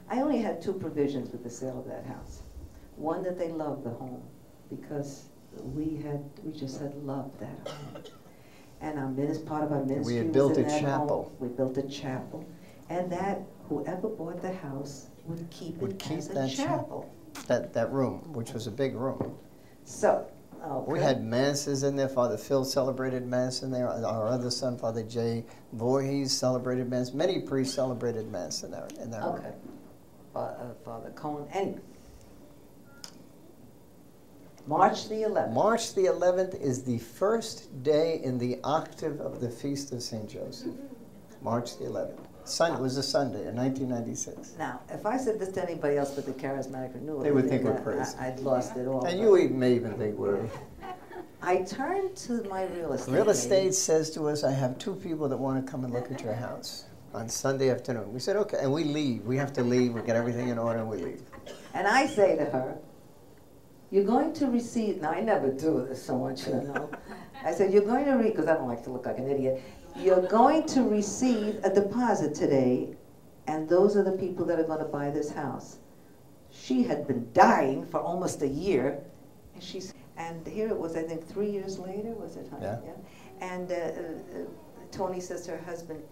I only had two provisions with the sale of that house. One, that they loved the home, because we just had loved that home. And part of our ministry we had built was in a that chapel. home. We built a chapel. And that whoever bought the house would keep it as a chapel. That room, which was a big room. So, okay. We had masses in there. Father Phil celebrated mass in there. Our other son, Father Jay Voorhees, celebrated mass. Many priests celebrated mass in that room. Okay. Father Cohen. Anyway. March the 11th. March the 11th is the first day in the octave of the Feast of St. Joseph. March the 11th. It was a Sunday in 1996. Now, if I said this to anybody else but the charismatic renewal, they would think we're crazy. I'd lost it all. And you may even think we're... I turned to my real estate. Real estate says to us, I have two people that want to come and look at your house on Sunday afternoon. We said, okay, and we leave. We have to leave. We get everything in order and we leave. And I say to her, you're going to receive, now I never do this, so much you know. I said, you're going to because I don't like to look like an idiot. You're going to receive a deposit today, and those are the people that are going to buy this house. She had been dying for almost a year, and here it was, I think 3 years later, was it? Huh? Yeah. And Tony says to her husband,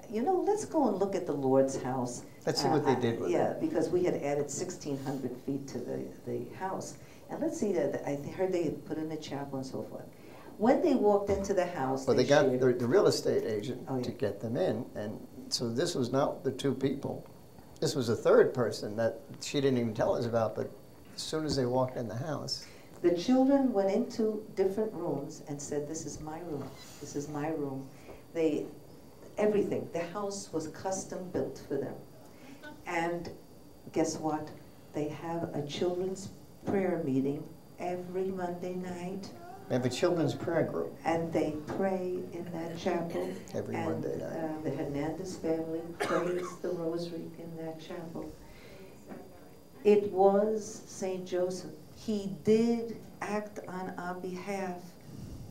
you know, let's go and look at the Lord's house. Let's see what they did with it. Yeah, because we had added 1,600 feet to the house. And let's see, I heard they had put in a chapel and so forth. When they walked into the house, well, they got the real estate agent to get them in, and so this was not the two people. This was a third person that she didn't even tell us about, but as soon as they walked in the house. The children went into different rooms and said, this is my room, this is my room. Everything, the house was custom built for them. And guess what? They have a children's prayer meeting every Monday night. They have a children's prayer group. And they pray in that chapel. Every Monday night. The Hernandez family prays the rosary in that chapel. It was St. Joseph. He did act on our behalf,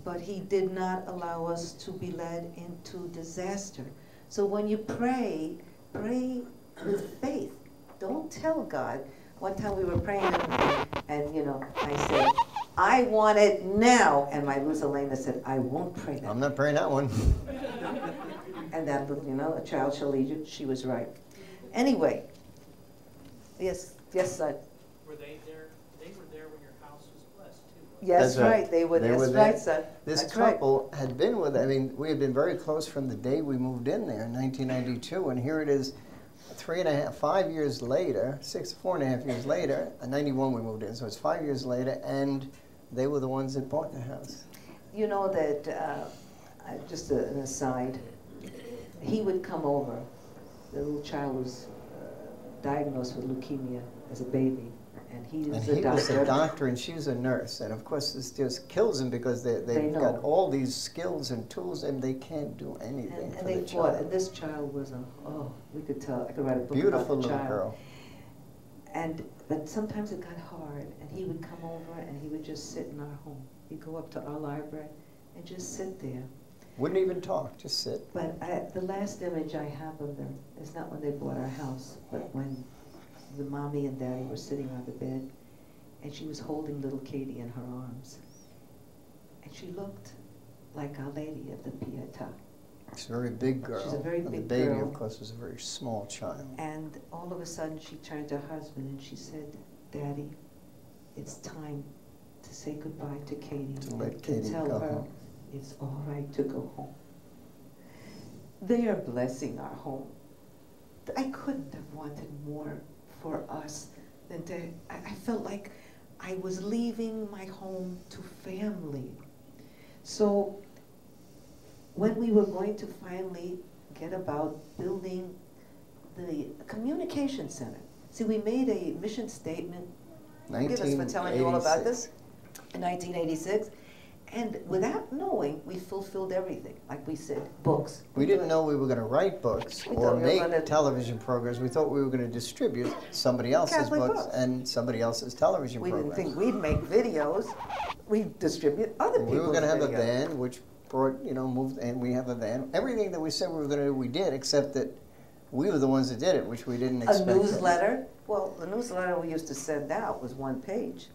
but he did not allow us to be led into disaster. So when you pray, pray with faith. Don't tell God. One time we were praying, and you know, I said, I want it now. And my Luz Elena said, I won't pray that. I'm not praying that one. And that, you know, a child shall lead you. She was right. Anyway, yes, son. Were they there? They were there when your house was blessed, too. Yes, right. They were there. That's right, son. This couple had been with, I mean, we had been very close from the day we moved in there in 1992, and here it is 5 years later, 4.5 years later, in 91 we moved in, so it's 5 years later, and they were the ones that bought the house. You know that, just an aside, he would come over. The little child was diagnosed with leukemia as a baby, and he was a doctor. And she was a nurse, and of course this just kills him because they've got all these skills and tools, and they can't do anything for the child. And this child was we could tell, I could write a book beautiful about the little child. girl. But sometimes it got hard, and he would come over and he would just sit in our home. He'd go up to our library and just sit there. Wouldn't even talk, just sit. But the last image I have of them is not when they bought our house, but when the mommy and daddy were sitting on the bed, and she was holding little Katie in her arms. And she looked like Our Lady of the Pietà. She's a very big girl. She's a very big girl. And the baby, of course, was a very small child. And all of a sudden, she turned to her husband and she said, Daddy, it's time to say goodbye to Katie. To let Katie tell go her home. It's all right to go home. They are blessing our home. I couldn't have wanted more for us than to, I felt like I was leaving my home to family. So when we were going to finally get about building the communication center, see, we made a mission statement, forgive us for telling you all about this, in 1986, and without knowing, we fulfilled everything. Like we said, books. We didn't know we were going to write books or make television programs. We thought we were going to distribute somebody else's books and somebody else's television programs. We didn't think we'd make videos. We distribute other people's videos. We were going to have a van, which brought, moved, and we have a van. Everything that we said we were going to do, we did, except that we were the ones that did it, which we didn't A expect. newsletter? Well, the newsletter we used to send out was 1 page.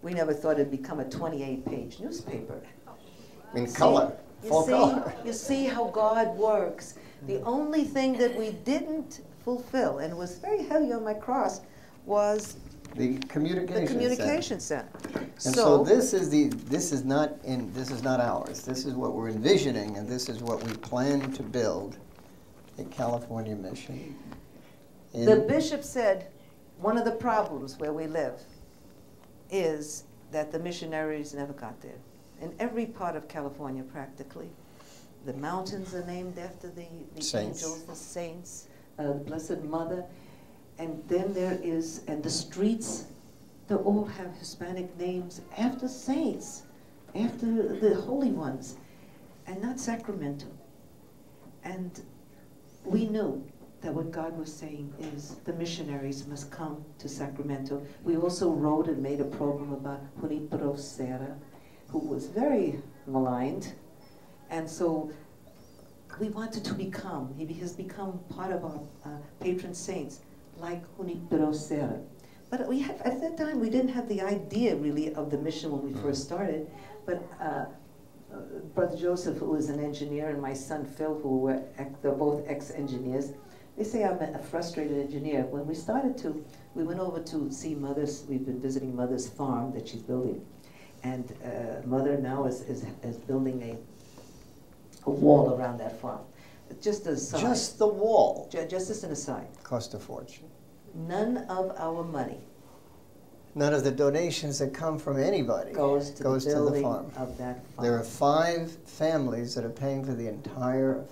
We never thought it'd become a 28-page newspaper. In color, full color. You see how God works. The only thing that we didn't fulfill, and was very heavy on my cross, was The communication center. And so this is not ours. This is what we're envisioning, and this is what we plan to build, a California mission. The bishop said one of the problems where we live is that the missionaries never got there. In every part of California, practically. The mountains are named after the angels, the saints, the Blessed Mother. And then and the streets, they all have Hispanic names after saints, after the holy ones, and not Sacramento. And we knew that what God was saying is the missionaries must come to Sacramento. We also wrote and made a program about Junipero Serra, who was very maligned. And so we wanted to become, he has become part of our patron saints, like Junipero Serra. But at that time, we didn't have the idea, really, of the mission when we first started. But Brother Joseph, who was an engineer, and my son Phil, they're both ex-engineers, they say I'm a frustrated engineer. When we we went over to see Mother's, we've been visiting Mother's farm that she's building. And Mother now is building a wall around that farm. Just as aside. Just the wall. Just as an aside. Cost a fortune. None of our money. None of the donations that come from anybody goes to the farm. Of that farm. There are 5 families that are paying for the entire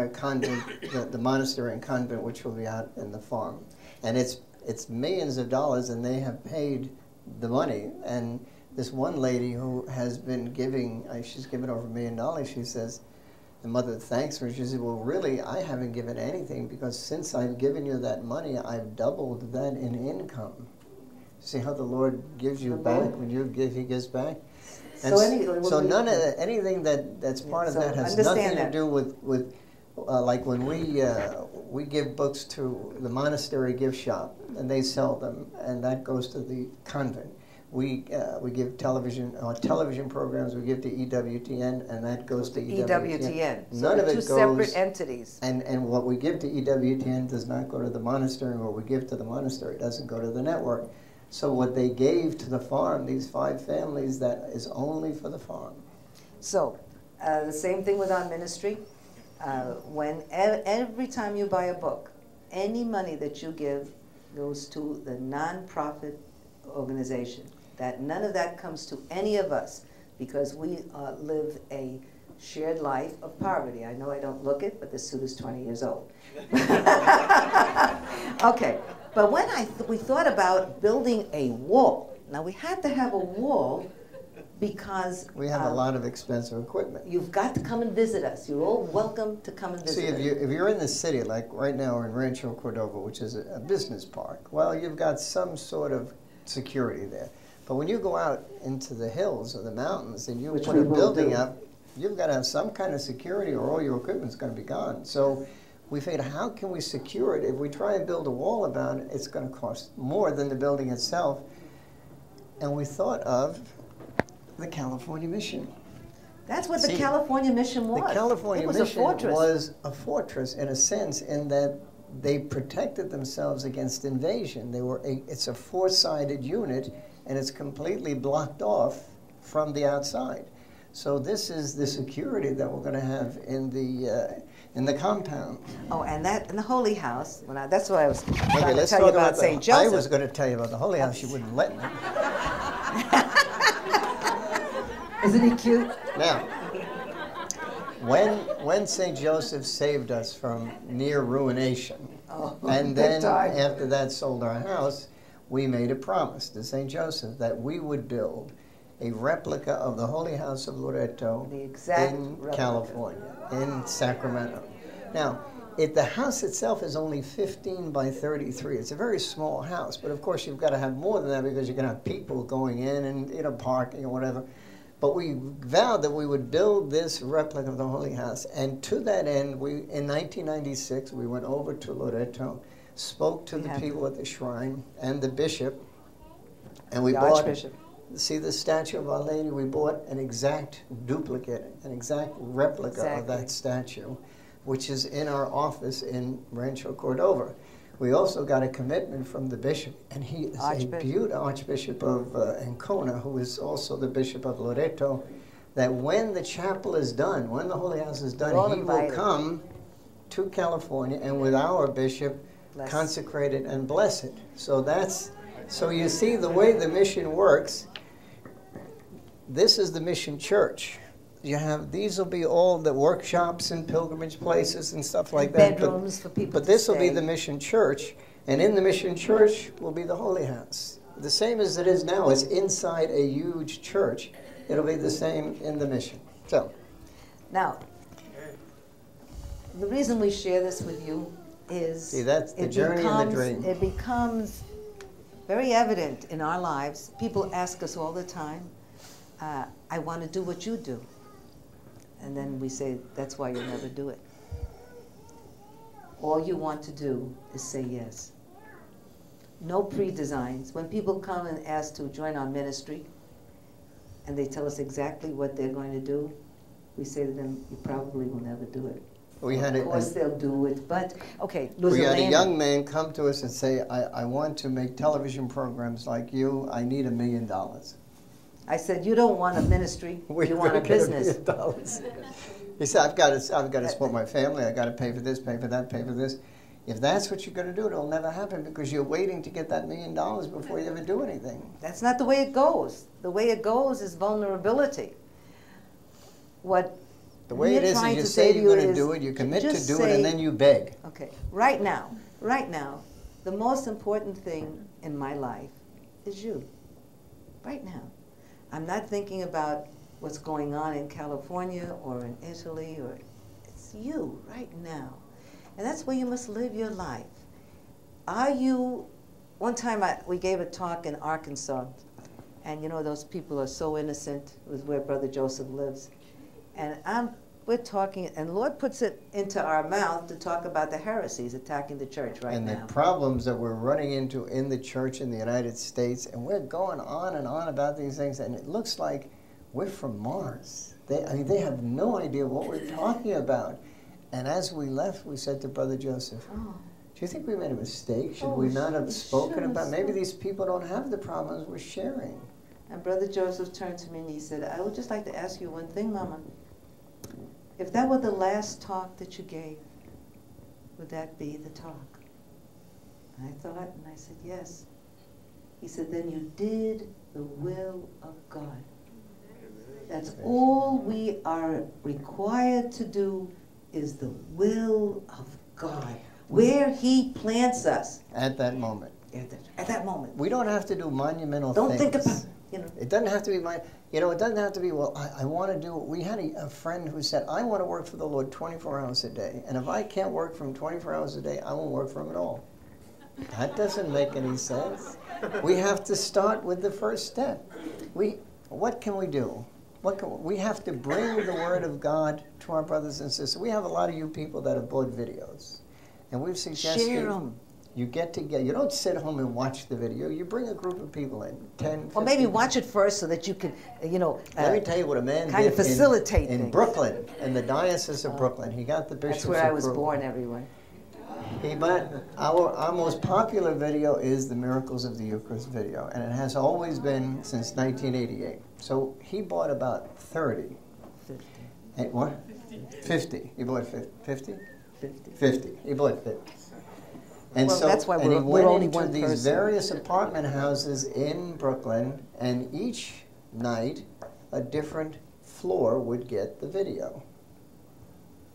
convent, the monastery and convent, which will be out in the farm, and it's millions of dollars, and they have paid the money. And this one lady who has been giving, she's given over $1 million. She says, the mother thanks her. She said, well, really, I haven't given anything, because since I've given you that money, I've doubled that in income. See how the Lord gives you back when you give, He gives back. And so none of anything that's part of that has nothing to do with like when we give books to the monastery gift shop, and they sell them, and that goes to the convent. We give television programs. We give to EWTN, and that goes to EWTN. None of it goes. Two separate entities. And what we give to EWTN does not go to the monastery, and what we give to the monastery doesn't go to the network. So what they gave to the farm, these 5 families, that is only for the farm. So the same thing with our ministry. Every time you buy a book, any money that you give goes to the non-profit organization. That none of that comes to any of us, because we live a shared life of poverty. I know I don't look it, but this suit is 20 years old. Okay, but when we thought about building a wall, now we had to have a wall because we have a lot of expensive equipment. You've got to come and visit us. You're all welcome to come and visit us. See, if you're in the city, like right now we're in Rancho Cordova, which is a business park, well, you've got some sort of security there. But when you go out into the hills or the mountains and you put a building up, you've got to have some kind of security, or all your equipment's going to be gone. So we figured, how can we secure it? If we try and build a wall about it, it's going to cost more than the building itself. And we thought of the California Mission. That's what the California Mission was. The California Mission was a fortress in a sense, in that they protected themselves against invasion. It's a 4-sided unit, and it's completely blocked off from the outside. So this is the security that we're going to have in the compound. Oh, and the Holy House. That's what I was trying to tell you about St. Joseph. I was going to tell you about the Holy House. You wouldn't let me. Isn't he cute? Now, when St. Joseph saved us from near ruination, and then after that sold our house, we made a promise to St. Joseph that we would build a replica of the Holy House of Loreto in California, in Sacramento. Now, the house itself is only 15 by 33. It's a very small house, but of course you've got to have more than that, because you're going to have people going in and parking or whatever. But we vowed that we would build this replica of the Holy House. And to that end, in 1996, we went over to Loreto, spoke to the people at the shrine and the bishop, and we bought, Archbishop. see the statue of Our Lady, we bought an exact duplicate, an exact replica of that statue, which is in our office in Rancho Cordova. We also got a commitment from the bishop, and he is a beautiful Archbishop of Ancona, who is also the Bishop of Loreto, that when the chapel is done, when the Holy House is done, he will come to California and with our bishop consecrate it and bless it. So you see the way the mission works. This is the mission church. You have, these will be all the workshops and pilgrimage places and stuff like that. Bedrooms for people But this will be the mission church, and in the mission church will be the Holy House. The same as it is now. It's inside a huge church. It'll be the same in the mission. So, now, the reason we share this with you is see, that's the journey and the dream. It becomes very evident in our lives. People ask us all the time, I want to do what you do. And then we say, that's why you'll never do it. All you want to do is say yes. No pre-designs. When people come and ask to join our ministry, and they tell us exactly what they're going to do, we say to them, you probably will never do it. Of course they'll do it, but, okay. We had a young man come to us and say, I want to make television programs like you. I need $1 million. I said, you don't want a ministry, you want a business. $1 million. He said, I've got to support my family. I've got to pay for this, pay for that, pay for this. If that's what you're going to do, it'll never happen because you're waiting to get that $1 million before you ever do anything. That's not the way it goes. The way it goes is vulnerability. The way it is you say you're going to do it, you commit to do it, and then you beg. Okay, right now, the most important thing in my life is you. Right now. I'm not thinking about what's going on in California or in Italy, or it's you right now. And that's where you must live your life. One time we gave a talk in Arkansas, and you know those people are so innocent, it was where Brother Joseph lives. And we're talking, and the Lord puts it into our mouth to talk about the heresies attacking the church right now. And the problems that we're running into in the church in the United States, and we're going on and on about these things, and it looks like we're from Mars. They have no idea what we're talking about. And as we left, we said to Brother Joseph, do you think we made a mistake? Should we not have spoken about, maybe these people don't have the problems we're sharing. And Brother Joseph turned to me and he said, I would just like to ask you one thing, Mama. If that were the last talk that you gave, would that be the talk? And I thought, and I said, yes. He said, then you did the will of God. That's all we are required to do is the will of God. Where He plants us. At that moment. At that moment. We don't have to do monumental things. Don't think about, It doesn't have to be it doesn't have to be, well, I want to do, we had a friend who said, I want to work for the Lord 24 hours a day. And if I can't work for Him 24 hours a day, I won't work for Him at all. That doesn't make any sense. We have to start with the first step. What can we do? We have to bring the Word of God to our brothers and sisters. We have a lot of you people that have bought videos. And we've suggested share them. You get together. You don't sit home and watch the video. You bring a group of people in, 10, 15. Or maybe watch it first so that you can, let me tell you what a man kind did of facilitate in Brooklyn, in the Diocese of Brooklyn. He got the bishops. That's where I was born, everyone. Our most popular video is the Miracles of the Eucharist video, and it has always been since 1988. So he bought about 30. 50. What? 50. He bought 50? 50. 50. He bought 50. And well, so that's why we're only into one these person. various apartment houses in Brooklyn, and each night a different floor would get the video.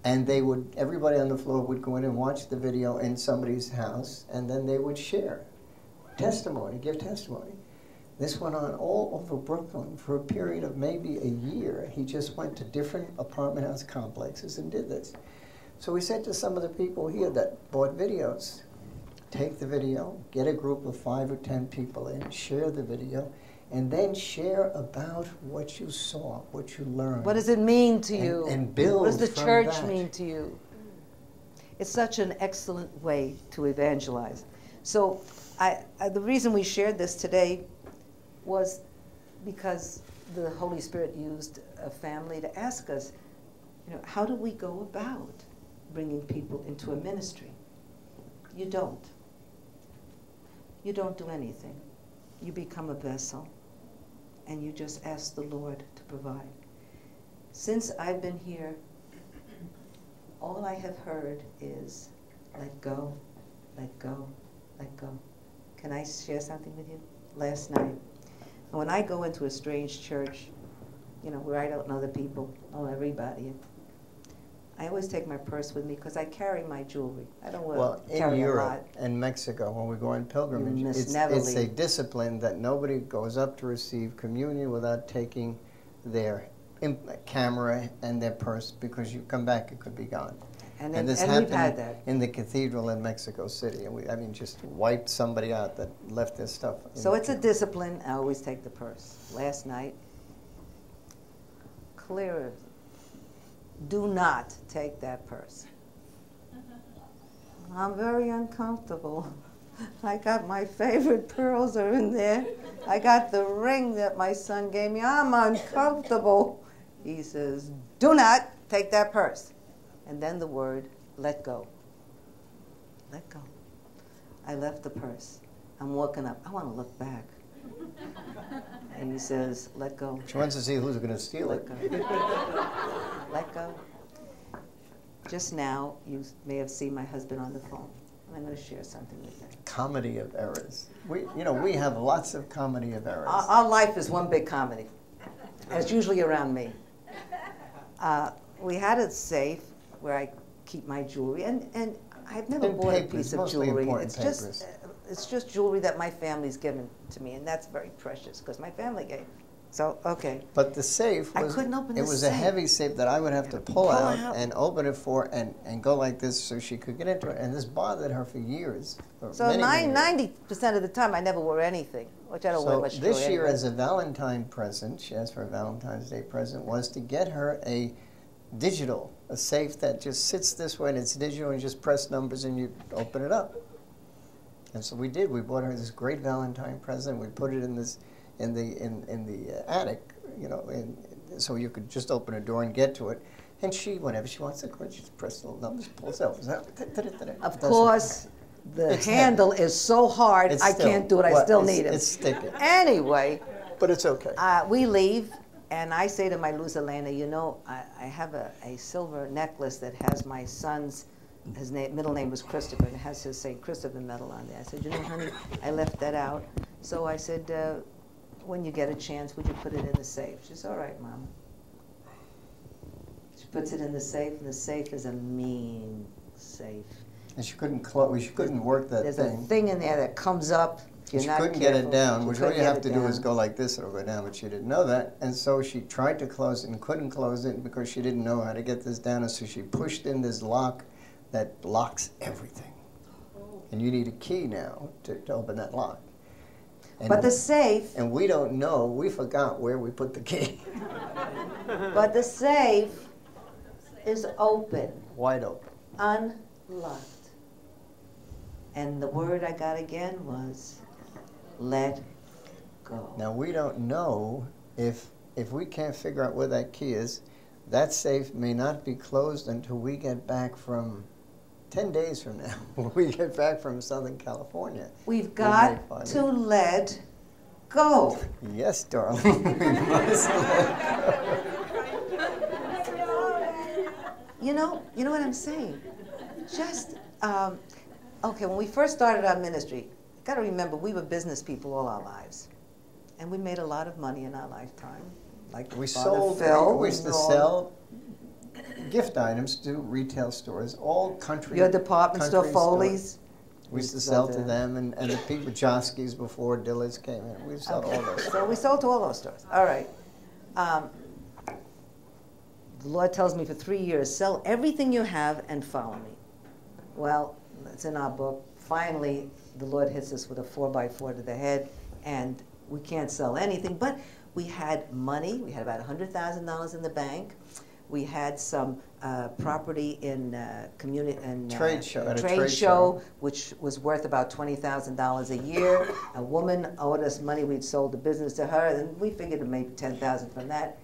And everybody on the floor would go in and watch the video in somebody's house, and then they would share testimony, give testimony. This went on all over Brooklyn for a period of maybe a year. He just went to different apartment house complexes and did this. So we said to some of the people here that bought videos, take the video, get a group of 5 or 10 people in, share the video, and then share about what you saw, what you learned. What does it mean to you? And build. What does the from church that. mean to you? It's such an excellent way to evangelize. So the reason we shared this today was because the Holy Spirit used a family to ask us, how do we go about bringing people into a ministry? You don't. You don't do anything. You become a vessel, and you just ask the Lord to provide. Since I've been here, all I have heard is, let go, let go, let go. Can I share something with you? Last night, when I go into a strange church, where I don't know the people, know everybody, I always take my purse with me because I carry my jewelry. I don't want to carry in Europe a lot. and Mexico, when we go on pilgrimage, it's a discipline that nobody goes up to receive communion without taking their camera and their purse, because you come back, it could be gone. And this happened in the cathedral in Mexico City, and just wiped somebody out that left their stuff. So it's a discipline. I always take the purse. Last night, clear. Do not take that purse. I'm very uncomfortable. I got my favorite pearls are in there. I got the ring that my son gave me. I'm uncomfortable. He says, do not take that purse. And then the word, let go. Let go. I left the purse. I'm walking up. I want to look back. And he says, let go. She wants to see who's going to steal it. Let go. Let go. Just now, you may have seen my husband on the phone. And I'm going to share something with him. Comedy of errors. We have lots of comedy of errors. Our life is one big comedy. And it's usually around me. We had a safe where I keep my jewelry, and I've never bought a piece of jewelry. It's just jewelry that my family's given to me, and that's very precious because my family gave. So, okay. But the safe was, I couldn't open the safe. It was a heavy safe that I would have to pull out and open it and go like this so she could get into it. And this bothered her for years. So 90% of the time I never wore anything, which I don't wear much. So this year as a Valentine present, she asked for a Valentine's Day present, was to get her a safe that just sits this way and it's digital and you just press numbers and you open it up. And so we did. We bought her this great Valentine present. We put it in the attic, so you could just open a door and get to it. And she, whenever she wants to go, she just presses the little numbers, pulls it out. Of course, the handle is so hard, I can't do it. I still need it. It's sticky. Anyway. But it's okay. We leave, and I say to my Luz Elena, I have a silver necklace that has my son's, his middle name was Christopher, and it has his St. Christopher medal on there. I said, honey, I left that out. So I said, when you get a chance, would you put it in the safe? She says, all right, Mom. She puts it in the safe, and the safe is a mean safe. And she couldn't close. She couldn't work that thing. There's a thing in there that comes up. She couldn't get it down, which all you have to do is go like this, it'll go down, but she didn't know that. And so she tried to close it and couldn't close it because she didn't know how to get this down. And so she pushed in this lock that locks everything. And you need a key now to open that lock. But the safe... And we don't know. We forgot where we put the key. But the safe is open. Wide open. Unlocked. And the word I got again was, let go. Now, we don't know if we can't figure out where that key is, that safe may not be closed until we get back from 10 days from now, when we get back from Southern California. We've got to let go. Yes, darling. We must let go. You know what I'm saying? Just, okay, when we first started our ministry, you got to remember we were business people all our lives. And we made a lot of money in our lifetime. Like we used to sell gift items to retail stores, all country. Your department store, Foley's? We used to sell to them, and the people, Joski's before Dillard's came in. We sold all those. So we sold to all those stores. All right. The Lord tells me for 3 years, sell everything you have and follow me. Well, it's in our book. Finally, the Lord hits us with a 4x4 to the head, and we can't sell anything. But we had money. We had about $100,000 in the bank. We had some property in community and Trade show, at a trade show, which was worth about $20,000 a year. A woman owed us money. We'd sold the business to her, and we figured to make $10,000 from that.